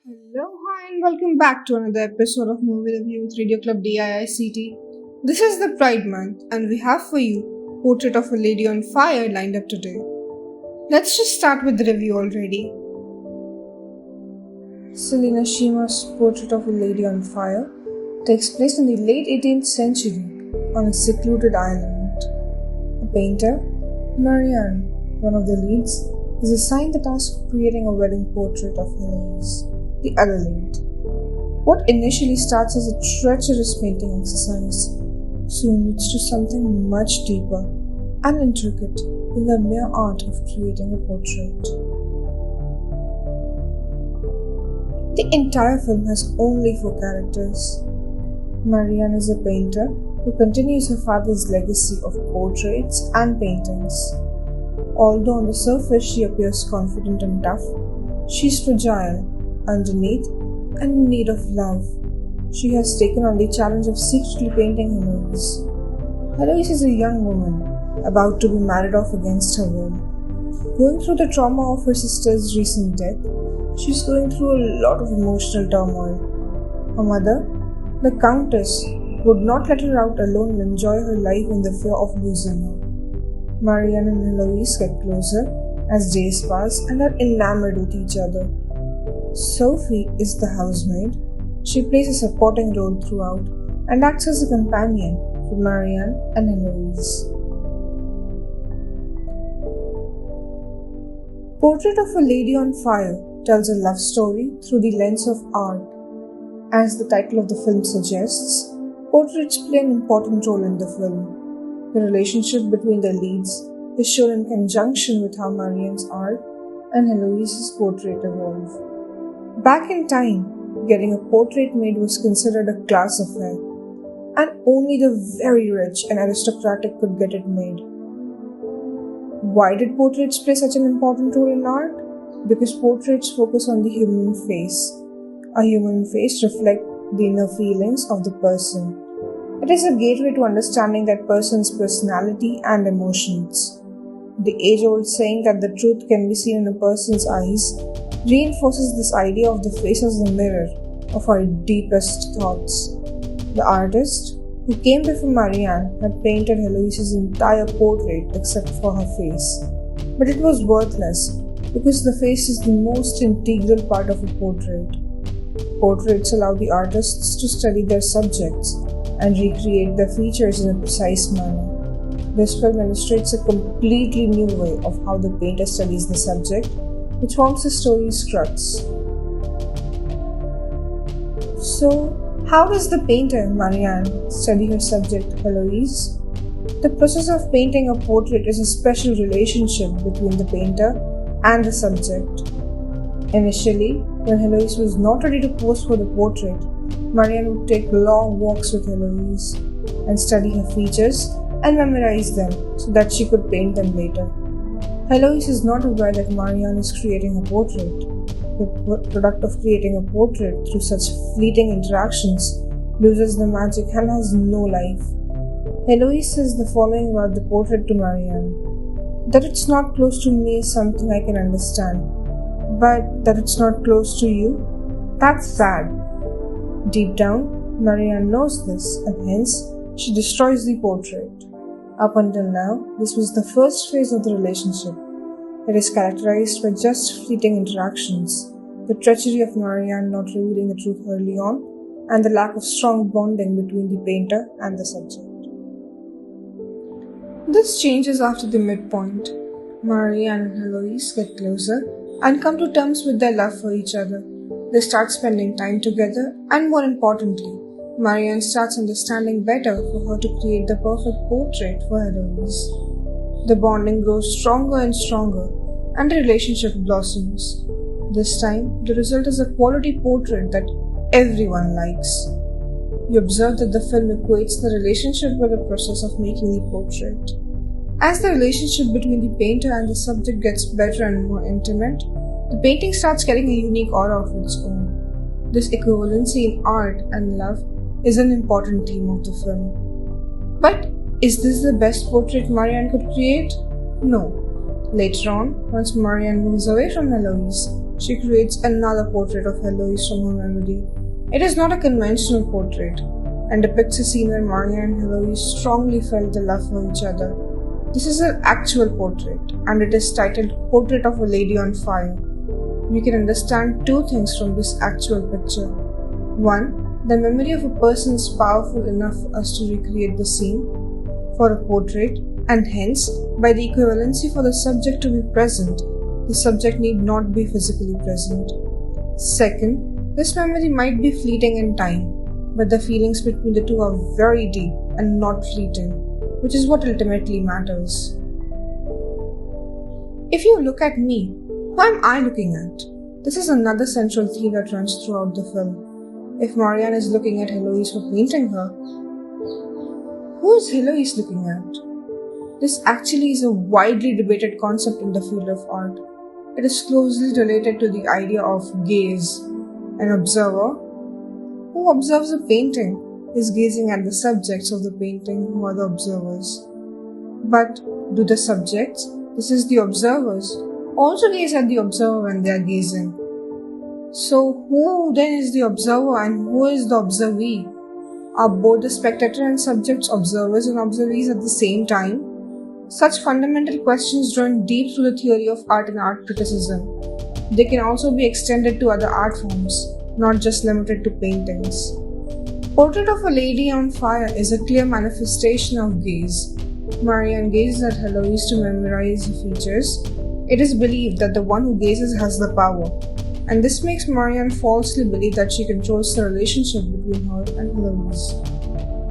Hello, hi, and welcome back to another episode of Movie Review with Radio Club DIICT. This is the Pride Month, and we have for you Portrait of a Lady on Fire lined up today. Let's just start with the review already. Selina Shima's Portrait of a Lady on Fire takes place in the late 18th century on a secluded island. A painter, Marianne, one of the leads, is assigned the task of creating a wedding portrait of Heloise, the other lead. What initially starts as a treacherous painting exercise soon leads to something much deeper and intricate than the mere art of creating a portrait. The entire film has only 4 characters. Marianne is a painter who continues her father's legacy of portraits and paintings. Although on the surface she appears confident and tough, she is fragile underneath and in need of love. She has taken on the challenge of secretly painting Heloise. Heloise is a young woman about to be married off against her will. Going through the trauma of her sister's recent death, she is going through a lot of emotional turmoil. Her mother, the Countess, would not let her out alone and enjoy her life in the fear of losing her. Marianne and Heloise get closer as days pass and are enamored with each other. Sophie is the housemaid. She plays a supporting role throughout and acts as a companion for Marianne and Heloise. Portrait of a Lady on Fire tells a love story through the lens of art. As the title of the film suggests, portraits play an important role in the film. The relationship between the leads is shown in conjunction with how Marianne's art and Heloise's portrait evolve. Back in time, getting a portrait made was considered a class affair, and only the very rich and aristocratic could get it made. Why did portraits play such an important role in art? Because portraits focus on the human face. A human face reflects the inner feelings of the person. It is a gateway to understanding that person's personality and emotions. The age-old saying that the truth can be seen in a person's eyes reinforces this idea of the face as the mirror of our deepest thoughts. The artist, who came before Marianne, had painted Heloise's entire portrait except for her face. But it was worthless because the face is the most integral part of a portrait. Portraits allow the artists to study their subjects and recreate their features in a precise manner. This film illustrates a completely new way of how the painter studies the subject, which forms the story's crux. So, how does the painter, Marianne, study her subject, Heloise? The process of painting a portrait is a special relationship between the painter and the subject. Initially, when Heloise was not ready to pose for the portrait, Marianne would take long walks with Heloise and study her features and memorize them so that she could paint them later. Heloise is not aware that Marianne is creating a portrait. The product of creating a portrait through such fleeting interactions loses the magic and has no life. Heloise says the following about the portrait to Marianne: that it's not close to me is something I can understand, but that it's not close to you, that's sad. Deep down, Marianne knows this, and hence she destroys the portrait. Up until now, this was the first phase of the relationship. It is characterized by just fleeting interactions, the treachery of Marianne not revealing the truth early on, and the lack of strong bonding between the painter and the subject. This changes after the midpoint. Marianne and Heloise get closer and come to terms with their love for each other. They start spending time together, and more importantly, Marianne starts understanding better for her to create the perfect portrait for Heloise. The bonding grows stronger and stronger, and the relationship blossoms. This time, the result is a quality portrait that everyone likes. You observe that the film equates the relationship with the process of making the portrait. As the relationship between the painter and the subject gets better and more intimate, the painting starts getting a unique aura of its own. This equivalency in art and love is an important theme of the film. But is this the best portrait Marianne could create? No. Later on, once Marianne moves away from Heloise, she creates another portrait of Heloise from her memory. It is not a conventional portrait and depicts a scene where Marianne and Heloise strongly felt the love for each other. This is an actual portrait and it is titled Portrait of a Lady on Fire. We can understand two things from this actual picture. One, the memory of a person is powerful enough for us to recreate the scene for a portrait, and hence, by the equivalency for the subject to be present, the subject need not be physically present. Second, this memory might be fleeting in time, but the feelings between the two are very deep and not fleeting, which is what ultimately matters. If you look at me, who am I looking at? This is another central theme that runs throughout the film. If Marianne is looking at Heloise for painting her, who is Heloise looking at? This actually is a widely debated concept in the field of art. It is closely related to the idea of gaze. An observer who observes a painting is gazing at the subjects of the painting who are the observers. But do the subjects, this is the observers, also gaze at the observer when they are gazing? So who then is the observer and who is the observee? Are both the spectator and subjects observers and observees at the same time? Such fundamental questions run deep through the theory of art and art criticism. They can also be extended to other art forms, not just limited to paintings. Portrait of a Lady on Fire is a clear manifestation of gaze. Marianne gazes at Heloise to memorize her features. It is believed that the one who gazes has the power, and this makes Marianne falsely believe that she controls the relationship between her and Heloise.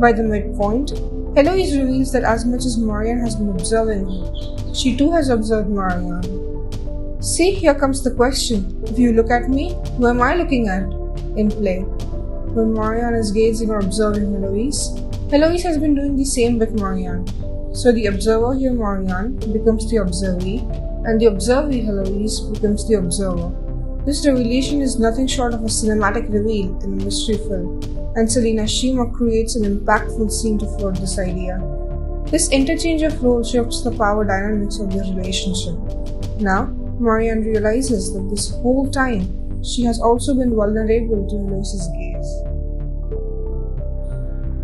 By the midpoint, Heloise reveals that as much as Marianne has been observing her, she too has observed Marianne. See, here comes the question. If you look at me, who am I looking at? In play. When Marianne is gazing or observing Heloise, Heloise has been doing the same with Marianne. So the observer here, Marianne, becomes the observee, and the observee, Heloise, becomes the observer. This revelation is nothing short of a cinematic reveal in a mystery film, and Selina Shima creates an impactful scene to float this idea. This interchange of roles shifts the power dynamics of the relationship. Now, Marianne realizes that this whole time, she has also been vulnerable to Heloise's gaze.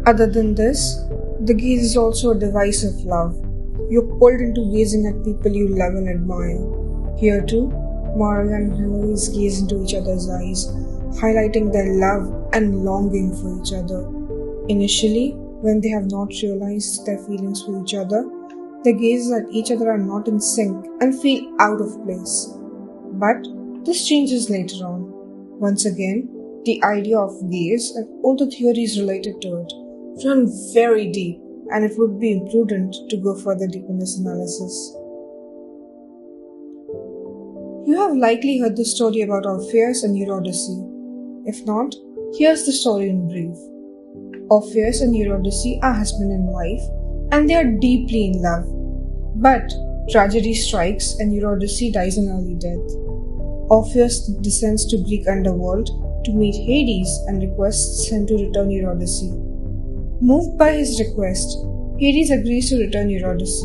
Other than this, the gaze is also a device of love. You're pulled into gazing at people you love and admire. Here too, Marianne and Heloise gaze into each other's eyes, highlighting their love and longing for each other. Initially, when they have not realized their feelings for each other, their gazes at each other are not in sync and feel out of place. But this changes later on. Once again, the idea of gaze and all the theories related to it run very deep, and it would be imprudent to go further deep in this analysis. You have likely heard the story about Orpheus and Eurydice. If not, here's the story in brief. Orpheus and Eurydice are husband and wife, and they are deeply in love. But tragedy strikes and Eurydice dies an early death. Orpheus descends to Greek underworld to meet Hades and requests him to return Eurydice. Moved by his request, Hades agrees to return Eurydice,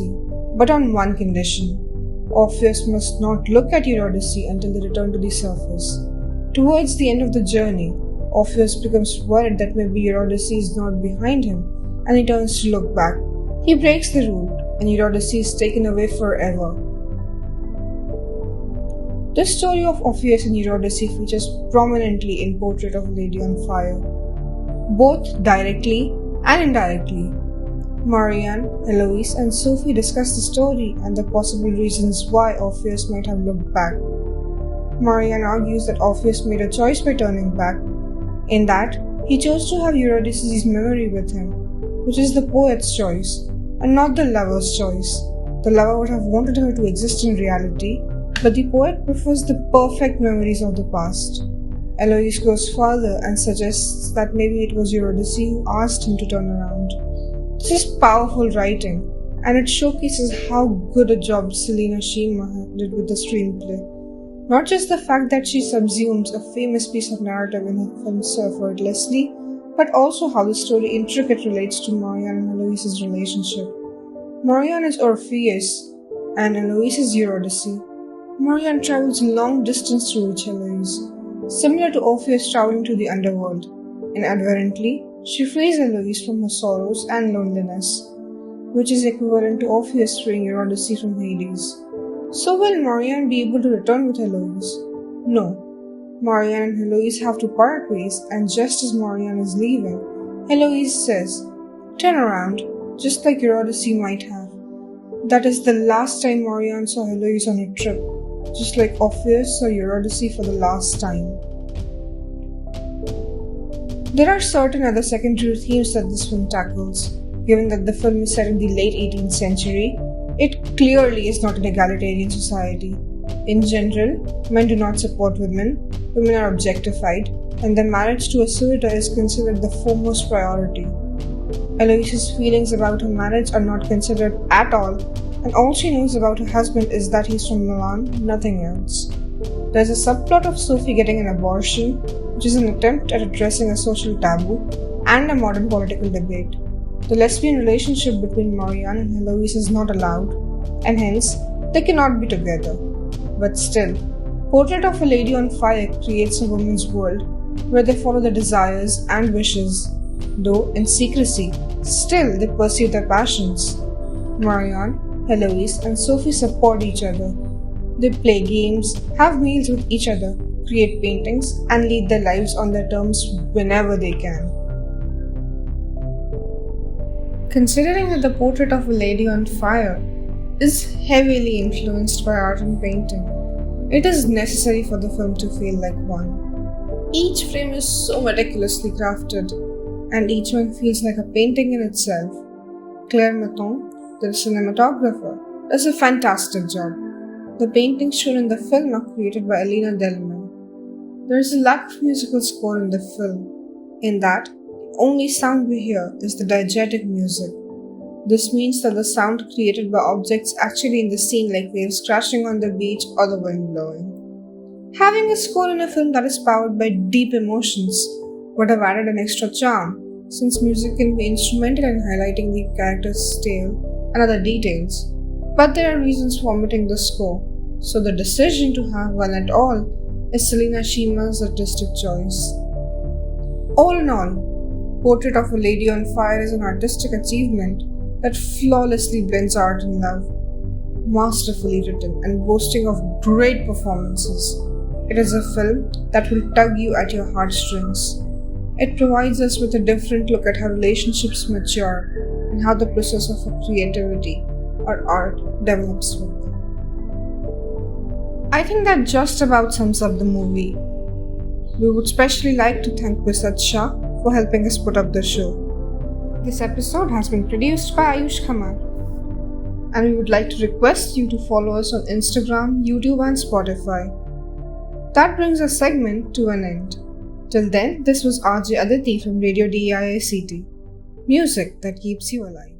but on one condition. Orpheus must not look at Eurydice until they return to the surface. Towards the end of the journey, Orpheus becomes worried that maybe Eurydice is not behind him, and he turns to look back. He breaks the rule, and Eurydice is taken away forever. This story of Orpheus and Eurydice features prominently in Portrait of a Lady on Fire, both directly and indirectly. Marianne, Heloise, and Sophie discuss the story and the possible reasons why Orpheus might have looked back. Marianne argues that Orpheus made a choice by turning back, in that he chose to have Eurydice's memory with him, which is the poet's choice, and not the lover's choice. The lover would have wanted her to exist in reality, but the poet prefers the perfect memories of the past. Heloise goes further and suggests that maybe it was Eurydice who asked him to turn around. This is powerful writing, and it showcases how good a job Selina Shima did with the screenplay. Not just the fact that she subsumes a famous piece of narrative in her film so effortlessly, but also how the story intricately relates to Marianne and Heloise's relationship. Marianne is Orpheus, and Heloise is Eurydice. Marianne travels long distance to reach Heloise, similar to Orpheus traveling to the underworld. Inadvertently, she frees Heloise from her sorrows and loneliness, which is equivalent to Orpheus freeing Eurydice from Hades. So will Marianne be able to return with Heloise? No. Marianne and Heloise have to part ways, and just as Marianne is leaving, Heloise says, "Turn around," just like Eurydice might have. That is the last time Marianne saw Heloise on a trip, just like Orpheus saw Eurydice for the last time. There are certain other secondary themes that this film tackles. Given that the film is set in the late 18th century, it clearly is not an egalitarian society. In general, men do not support women are objectified, and the marriage to a suitor is considered the foremost priority. Heloise's feelings about her marriage are not considered at all, and all she knows about her husband is that he's from Milan, nothing else. There's a subplot of Sophie getting an abortion, which is an attempt at addressing a social taboo and a modern political debate. The lesbian relationship between Marianne and Heloise is not allowed, and hence, they cannot be together. But still, Portrait of a Lady on Fire creates a woman's world where they follow their desires and wishes, though in secrecy. Still, they pursue their passions. Marianne, Heloise, and Sophie support each other. They play games, have meals with each other, create paintings, and lead their lives on their terms whenever they can. Considering that the Portrait of a Lady on Fire is heavily influenced by art and painting, it is necessary for the film to feel like one. Each frame is so meticulously crafted, and each one feels like a painting in itself. Claire Mathon, the cinematographer, does a fantastic job. The paintings shown in the film are created by Elena Delman. There is a lack of musical score in the film, in that the only sound we hear is the diegetic music. This means that the sound created by objects actually in the scene, like waves crashing on the beach or the wind blowing. Having a score in a film that is powered by deep emotions would have added an extra charm, since music can be instrumental in highlighting the character's tale and other details. But there are reasons for omitting the score, so the decision to have one at all is Selina Sciamma's artistic choice. All in all, Portrait of a Lady on Fire is an artistic achievement that flawlessly blends art and love, masterfully written and boasting of great performances. It is a film that will tug you at your heartstrings. It provides us with a different look at how relationships mature and how the process of creativity or art develops with them. I think that just about sums up the movie. We would especially like to thank Visat Shah for helping us put up the show. This episode has been produced by Ayush Khamar, and we would like to request you to follow us on Instagram, YouTube, and Spotify. That brings our segment to an end. Till then, this was RJ Aditi from Radio DEIICT. Music that keeps you alive.